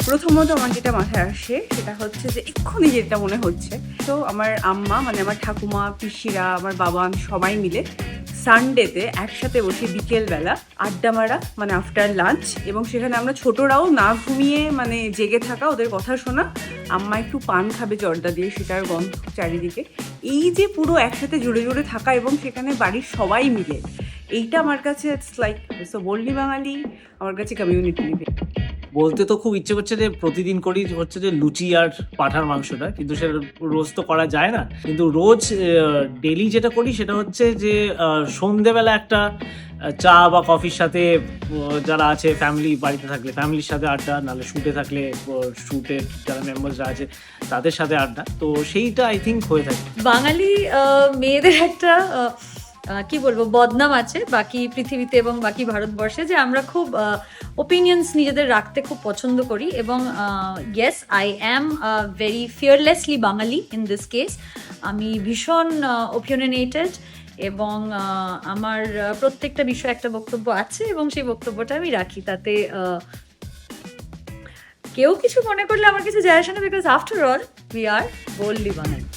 প্রথমত আমার যেটা মাথায় আসে সেটা হচ্ছে যে এক্ষুনি যেটা মনে হচ্ছে, তো আমার আম্মা মানে আমার ঠাকুমা, পিসিরা, আমার বাবা, আমি সবাই মিলে সানডেতে একসাথে বসে বিকেলবেলা আড্ডা মারা, মানে আফটার লাঞ্চ, এবং সেখানে আমরা ছোটরাও না ঘুমিয়ে মানে জেগে থাকা, ওদের কথা শোনা। আম্মা একটু পান খাবে জর্দা দিয়ে, সেটার গন্ধ চারিদিকে, এই যে পুরো একসাথে জুড়ে জুড়ে থাকা এবং সেখানে বাড়ির সবাই মিলে, এইটা আমার কাছে ইটস লাইক সো বললি বাঙালি, আমার কাছে কমিউনিটি লিভিং। বলতে তো খুব ইচ্ছে করছে যে প্রতিদিন করি হচ্ছে যে লুচি আর পাঁঠার মাংসটা, কিন্তু সেটা রোজ তো করা যায় না। কিন্তু রোজ ডেলি যেটা করি সেটা হচ্ছে যে সন্ধেবেলা একটা চা বা কফির সাথে যারা আছে ফ্যামিলি, বাড়িতে থাকলে ফ্যামিলির সাথে আড্ডা, নাহলে শ্যুটে থাকলে শ্যুটের যারা মেম্বার্সরা আছে তাদের সাথে আড্ডা, তো সেইটা আই থিঙ্ক হয়ে থাকে। বাঙালি মেয়েদের একটা কি বলবো বদনাম আছে বাকি পৃথিবীতে এবং বাকি ভারতবর্ষে, যে আমরা খুব ওপিনিয়ন্স নিজেদের রাখতে খুব পছন্দ করি, এবং yes I am very fearlessly Bangali in this case. আমি ভীষণ ওপিনিয়নেটেড, এবং আমার প্রত্যেকটা বিষয়ে একটা বক্তব্য আছে এবং সেই বক্তব্যটা আমি রাখি। তাতে কেউ কিছু মনে করলে আমার কিছু যায় আসে না, because after all we are boldly Bangali.